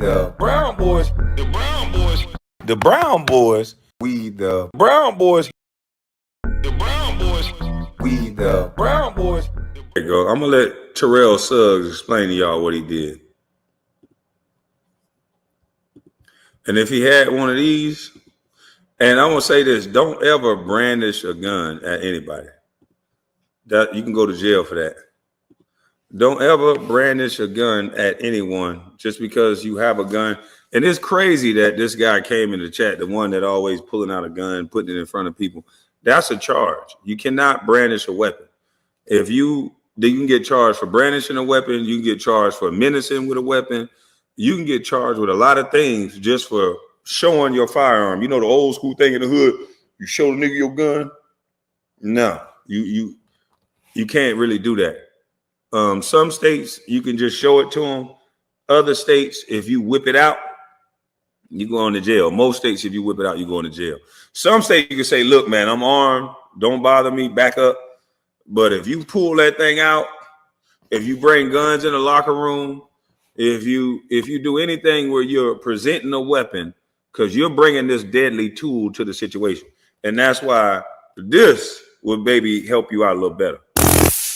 the Brown Boys. The Brown Boys. The Brown Boys. We the Brown Boys. The Brown Boys. We the Brown Boys. There you go. I'm going to let Terrell Suggs explain to y'all what he did. And if he had one of these, and I'm going to say this, don't ever brandish a gun at anybody. That you can go to jail for that. Don't ever brandish a gun at anyone just because you have a gun. And it's crazy that this guy came in the chat, the one that always pulling out a gun, putting it in front of people. That's a charge. You cannot brandish a weapon. If you can get charged for brandishing a weapon, you can get charged for menacing with a weapon. You can get charged with a lot of things just for showing your firearm. You know the old school thing in the hood, you show the nigga your gun. No, you can't really do that. Some states, you can just show it to them. Other states, if you whip it out, you go into jail. Most states, if you whip it out, you go into jail. Some states, you can say, look, man, I'm armed. Don't bother me. Back up. But if you pull that thing out, if you bring guns in the locker room, if you do anything where you're presenting a weapon, because you're bringing this deadly tool to the situation. And that's why this will maybe help you out a little better.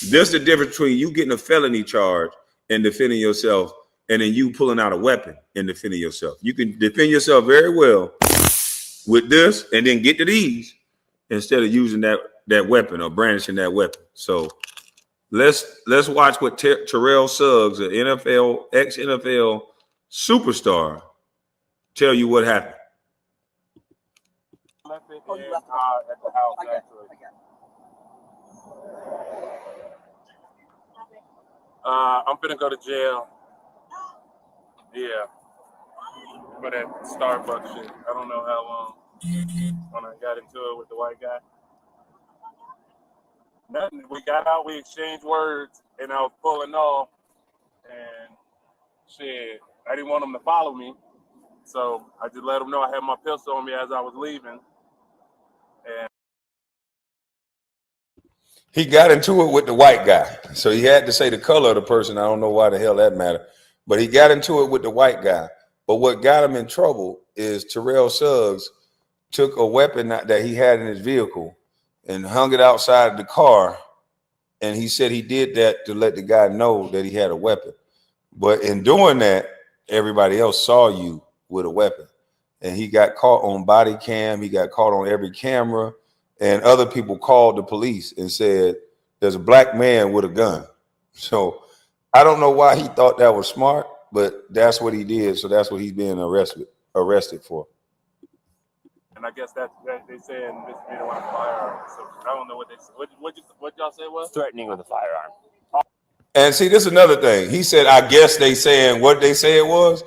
There's the difference between you getting a felony charge and defending yourself, and then you pulling out a weapon and defending yourself. You can defend yourself very well with this, and then get to these instead of using that weapon or brandishing that weapon. So let's watch what Terrell Suggs, an ex-NFL superstar, tell you what happened. Left it at the house, actually. I'm finna go to jail. Yeah. For that Starbucks shit. I don't know how long. When I got into it with the white guy. Nothing. We got out, we exchanged words, and I was pulling off. And shit, I didn't want him to follow me. So I just let him know I had my pistol on me as I was leaving. And he got into it with the white guy. So he had to say the color of the person. I don't know why the hell that mattered. But he got into it with the white guy. But what got him in trouble is Terrell Suggs took a weapon that he had in his vehicle and hung it outside of the car. And he said he did that to let the guy know that he had a weapon. But in doing that, everybody else saw you with a weapon. And he got caught on body cam. He got caught on every camera. And other people called the police and said, there's a black man with a gun. So I don't know why he thought that was smart, but that's what he did. So that's what he's being arrested for. And I guess that they saying this be the one firearm. So I don't know what they said. What y'all say was? Threatening with a firearm. And see, this is another thing. He said, I guess they saying what they say it was.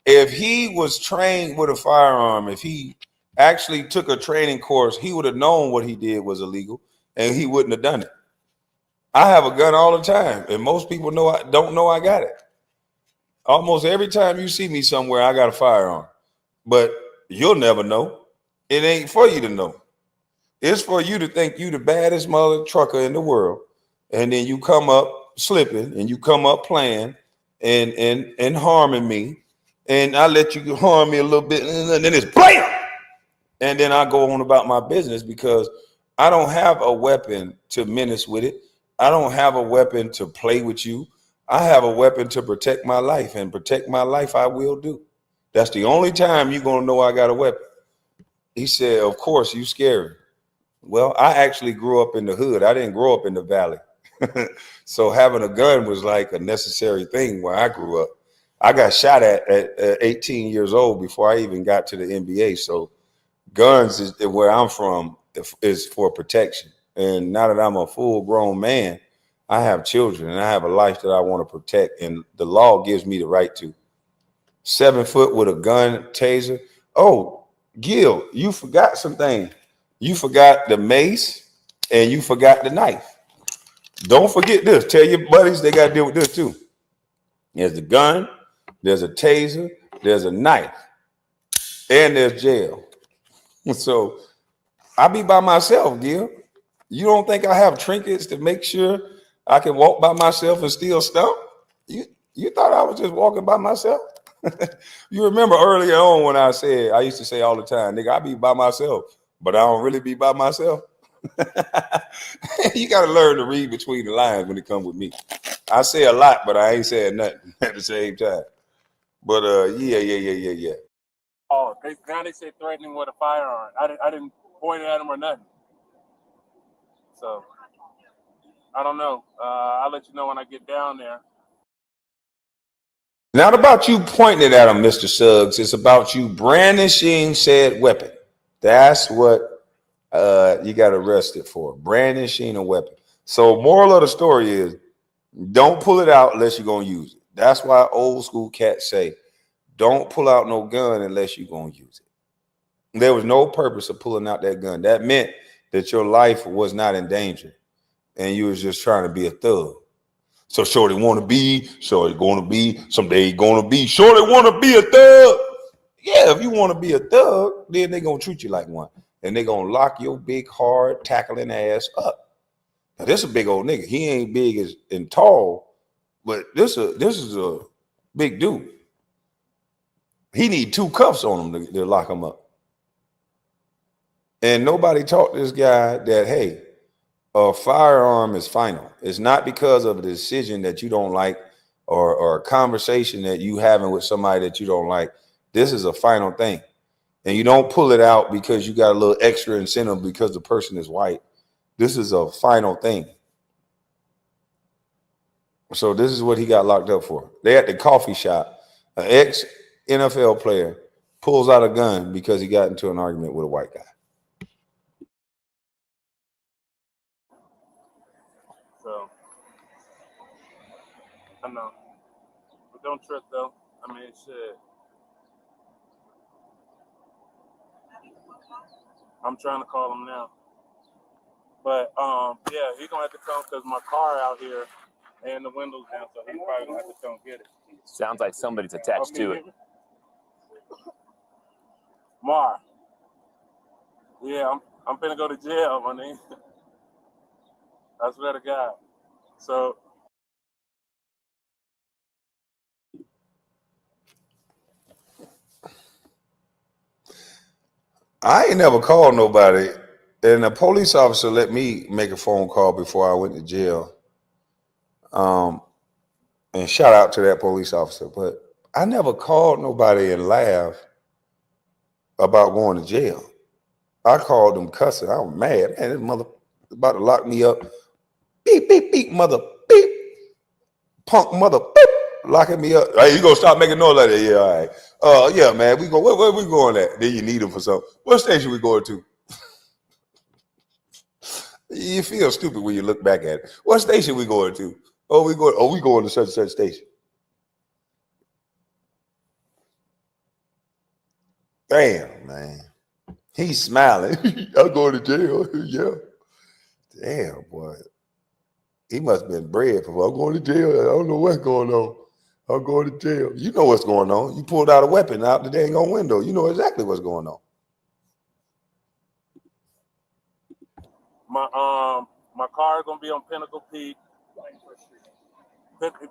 If he was trained with a firearm, if he actually took a training course, he would have known what he did was illegal and he wouldn't have done it. I have a gun all the time, and most people don't know I got it. Almost every time you see me somewhere, I got a firearm. But you'll never know. It ain't for you to know. It's for you to think you the baddest mother trucker in the world, and then you come up slipping, and you come up playing and harming me, and I let you harm me a little bit, and then it's blam! And then I go on about my business because I don't have a weapon to menace with it. I don't have a weapon to play with you. I have a weapon to protect my life, and protect my life I will do. That's the only time you're going to know I got a weapon. He said, of course, you scary. Well, I actually grew up in the hood. I didn't grow up in the valley. So having a gun was like a necessary thing where I grew up. I got shot at 18 years old before I even got to the NBA. So guns is where I'm from is for protection. And now that I'm a full grown man, I have children and I have a life that I want to protect. And the law gives me the right to. 7 foot with a gun, taser. Oh, Gil, you forgot something. You forgot the mace and you forgot the knife. Don't forget this. Tell your buddies they got to deal with this too. There's the gun, there's a taser, there's a knife, and there's jail. So I be by myself, Gil. You don't think I have trinkets to make sure I can walk by myself and still stump? You thought I was just walking by myself? You remember earlier on when I used to say all the time, nigga, I be by myself, but I don't really be by myself. You got to learn to read between the lines when it comes with me. I say a lot, but I ain't saying nothing at the same time. But yeah. Oh, now they say threatening with a firearm. I didn't point it at him or nothing. So I don't know. I'll let you know when I get down there. Not about you pointing it at him, Mr. Suggs. It's about you brandishing said weapon. That's what you got arrested for, brandishing a weapon. So moral of the story is, don't pull it out unless you're going to use it. That's why old school cats say, don't pull out no gun unless you're going to use it. There was no purpose of pulling out that gun. That meant that your life was not in danger and you was just trying to be a thug. So shorty want to be, shorty going to be, someday going to be, shorty want to be a thug. Yeah, if you want to be a thug, then they going to treat you like one. And they going to lock your big, hard, tackling ass up. Now, this is a big old nigga. He ain't big and tall, but this is a big dude. He need 2 cuffs on him to lock him up. And nobody taught this guy that, hey, a firearm is final. It's not because of a decision that you don't like or a conversation that you having with somebody that you don't like. This is a final thing. And you don't pull it out because you got a little extra incentive because the person is white. This is a final thing. So this is what he got locked up for. They at the coffee shop. An ex-NFL player pulls out a gun because he got into an argument with a white guy. So I know. But don't trip though. I mean, shit. I'm trying to call him now. But yeah, he's gonna have to come because my car out here and the windows down, so he's probably gonna have to come get it. Sounds like somebody's attached to it. Mar. Yeah, I'm finna go to jail, my name. I swear to God. So I ain't never called nobody, and a police officer let me make a phone call before I went to jail. And shout out to that police officer, but I never called nobody and laughed about going to jail. I called them cussing. I was mad. Man, this mother about to lock me up. Beep, beep, beep, mother, beep. Punk mother, beep. Locking me up. Hey, you gonna stop making noise like that? Yeah, all right. Yeah, man, we go. Where we going at? Then you need them for something. What station we going to? You feel stupid when you look back at it. What station we going to? We going to such and such station. Damn, man. He's smiling. I'm going to jail. Yeah. Damn, boy. He must have been bred for, I'm going to jail. I don't know what's going on. I'm going to jail. You know what's going on. You pulled out a weapon out the dang on window. You know exactly what's going on. My car is gonna be on Pinnacle Peak.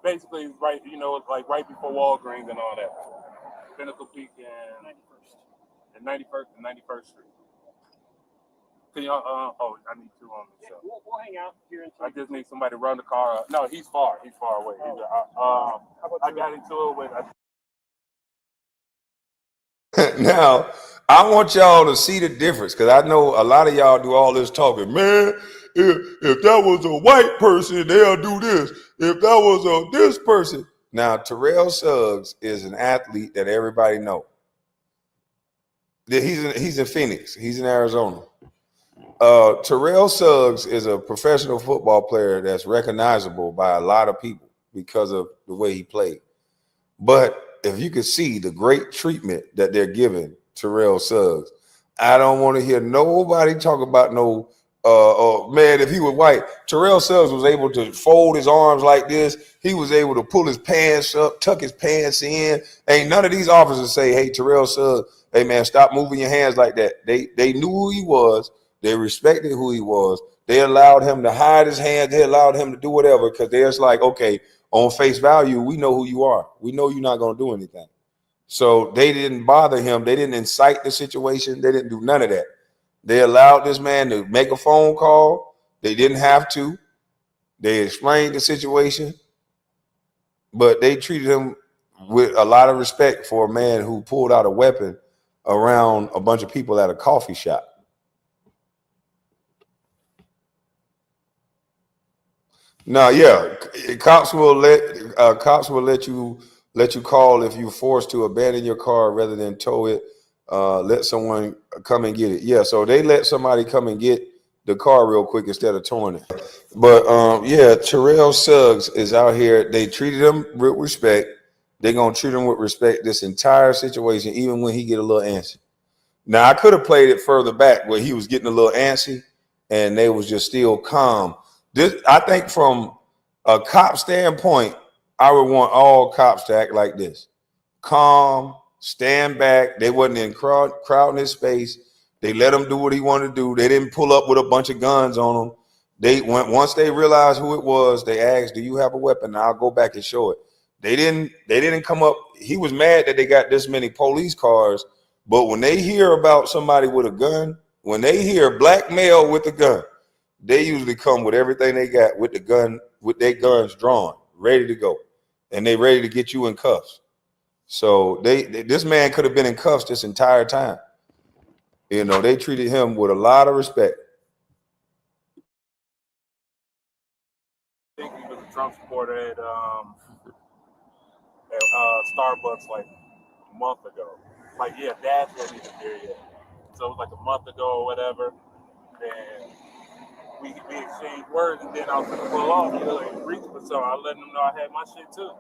Basically, it's right, it's like right before Walgreens and all that. Pinnacle Peak and 91st and 91st Street. Can y'all? I need two on me. So. We'll hang out here. I just need somebody to run the car up. No, he's far. He's far away. I got into it with. Now, I want y'all to see the difference because I know a lot of y'all do all this talking. Man, if that was a white person, they'll do this. If that was this person. Now, Terrell Suggs is an athlete that everybody knows. He's in Phoenix. He's in Arizona. Terrell Suggs is a professional football player that's recognizable by a lot of people because of the way he played. But if you could see the great treatment that they're giving Terrell Suggs, I don't want to hear nobody talk about man, if he was white. Terrell Suggs was able to fold his arms like this. He was able to pull his pants up, tuck his pants in. Ain't none of these officers say, hey, Terrell Suggs, hey, man, stop moving your hands like that. They knew who he was. They respected who he was. They allowed him to hide his hands. They allowed him to do whatever because they're just like, okay, on face value, we know who you are. We know you're not going to do anything. So they didn't bother him. They didn't incite the situation. They didn't do none of that. They allowed this man to make a phone call. They didn't have to. They explained the situation, but they treated him with a lot of respect for a man who pulled out a weapon around a bunch of people at a coffee shop. No, yeah, cops will let you call if you're forced to abandon your car rather than tow it. Let someone come and get it. Yeah, so they let somebody come and get the car real quick instead of towing it. But yeah, Terrell Suggs is out here. They treated him with respect. They're gonna treat him with respect this entire situation, even when he get a little antsy. Now I could have played it further back where he was getting a little antsy and they was just still calm. This, I think, from a cop standpoint, I would want all cops to act like this: calm, stand back. They wasn't in crowding his space. They let him do what he wanted to do. They didn't pull up with a bunch of guns on him. They went, once they realized who it was, they asked, "Do you have a weapon?" I'll go back and show it. They didn't come up. He was mad that they got this many police cars, but when they hear about somebody with a gun, when they hear black male with a gun, they usually come with everything they got with the gun, with their guns drawn, ready to go, and they ready to get you in cuffs. So this man could have been in cuffs this entire time. You know, they treated him with a lot of respect. I think he was a Trump supporter at Starbucks like a month ago. Like, yeah, Dad wasn't even there yet. So it was like a month ago or whatever. And we exchanged words, and then I was going to pull off. He was like, reach for something. I let him know I had my shit too. You know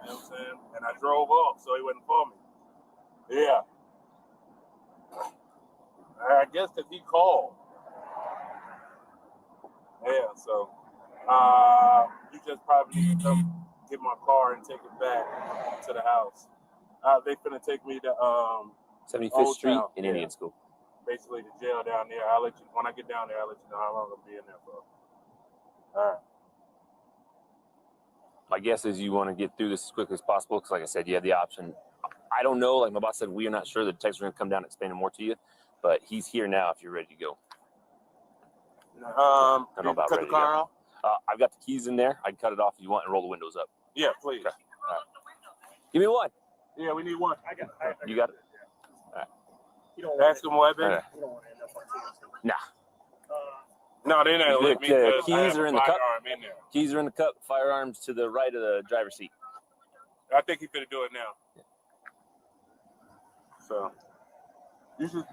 what I'm saying? And I drove off so he wouldn't for me. Yeah. I guess because he called. Yeah, so you just probably need to come get my car and take it back to the house. They finna take me to 75th Old Street Town, in yeah. Indian School. Basically the jail down there. I'll let you, when I get down there, I'll let you know how long I'll be in there for. All right. My guess is you want to get through this as quickly as possible because, like I said, you have the option. I don't know. Like my boss said, we are not sure. The techs are going to come down and explain more to you, but he's here now if you're ready to go. I don't know about cut the car off? I've got the keys in there. I can cut it off if you want and roll the windows up. Yeah, please. Okay. All right. Give me one. Yeah, we need one. You got it? All right. You don't ask them what, baby? Right. You don't want to end up on TV. Nah. No, they didn't let me. The keys are in the cup. In there. Keys are in the cup. Firearms to the right of the driver's seat. I think he's finna do it now. Yeah. So you should.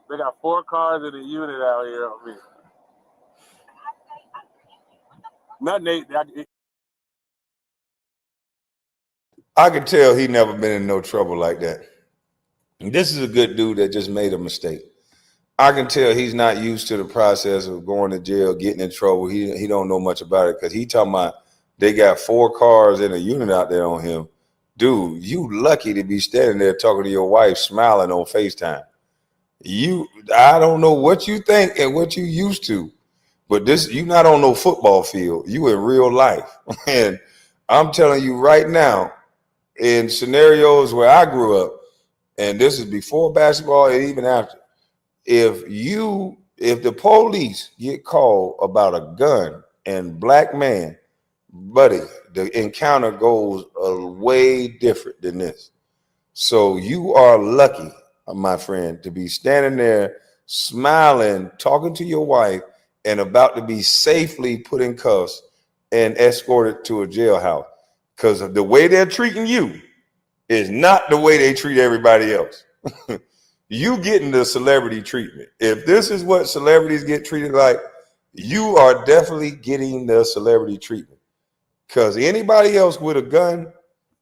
They got 4 cars in a unit out here on me. Not Nate. I could tell he never been in no trouble like that. And this is a good dude that just made a mistake. I can tell he's not used to the process of going to jail, getting in trouble. He don't know much about it because he talking about they got 4 cars in a unit out there on him. Dude, you lucky to be standing there talking to your wife, smiling on FaceTime. I don't know what you think and what you used to, but this, you not on no football field. You in real life. And I'm telling you right now, in scenarios where I grew up, and this is before basketball and even after, if the police get called about a gun and black man, buddy, the encounter goes way different than this. So you are lucky, my friend, to be standing there smiling, talking to your wife, and about to be safely put in cuffs and escorted to a jailhouse. Because the way they're treating you is not the way they treat everybody else. You getting the celebrity treatment. If this is what celebrities get treated like, you are definitely getting the celebrity treatment. Because anybody else with a gun,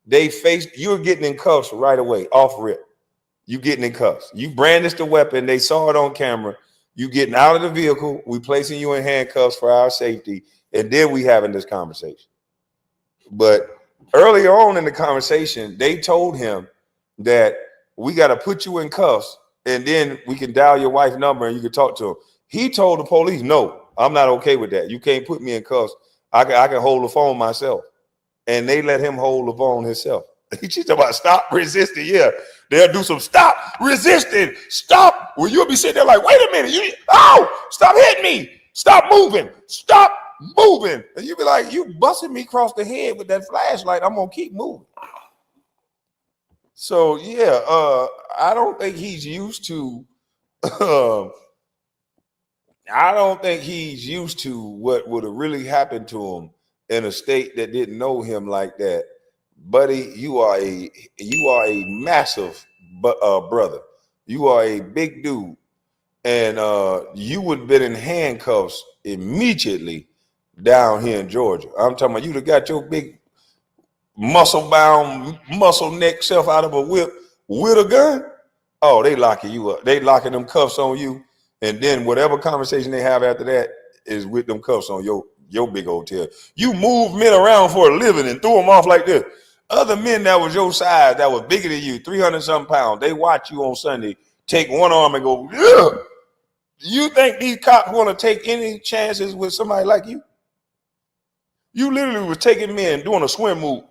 you're getting in cuffs right away, off rip. You getting in cuffs. You brandished the weapon. They saw it on camera. You getting out of the vehicle. We placing you in handcuffs for our safety. And then we having this conversation. But earlier on in the conversation, they told him that we got to put you in cuffs and then we can dial your wife's number and you can talk to him. He told the police, no, I'm not okay with that. You can't put me in cuffs. I can hold the phone myself. and they let him hold Levon himself. She's talking about stop resisting. Yeah, they'll do some stop resisting. Stop. Well, you'll be sitting there like, wait a minute. Stop hitting me. Stop moving. Stop moving. And you'll be like, you busted me across the head with that flashlight. I'm going to keep moving. So, yeah, I don't think he's used to what would have really happened to him in a state that didn't know him like that. Buddy, you are a massive brother. You are a big dude, and you would have been in handcuffs immediately down here in Georgia. I'm talking about you'd have got your big muscle-bound, muscle-neck self out of a whip with a gun. Oh, they locking you up. They locking them cuffs on you, and then whatever conversation they have after that is with them cuffs on your big old tail. You move men around for a living and throw them off like this. Other men that was your size, that was bigger than you, 300-something pounds, they watch you on Sunday, take one arm and go, ugh. You think these cops want to take any chances with somebody like you? You literally was taking men doing a swim move.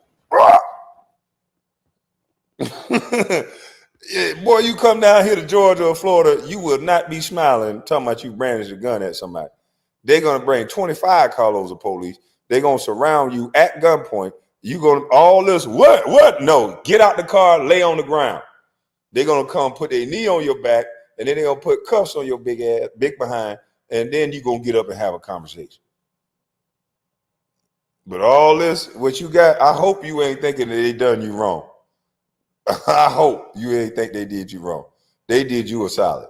Yeah, boy, you come down here to Georgia or Florida, you will not be smiling talking about you brandish a gun at somebody. They're going to bring 25 carloads of police. They're going to surround you at gunpoint. You going to all this, what? No, get out the car, lay on the ground. They're going to come put their knee on your back, and then they're going to put cuffs on your big ass, big behind, and then you're going to get up and have a conversation. But all this, what you got, I hope you ain't thinking that they done you wrong. I hope you ain't think they did you wrong. They did you a solid.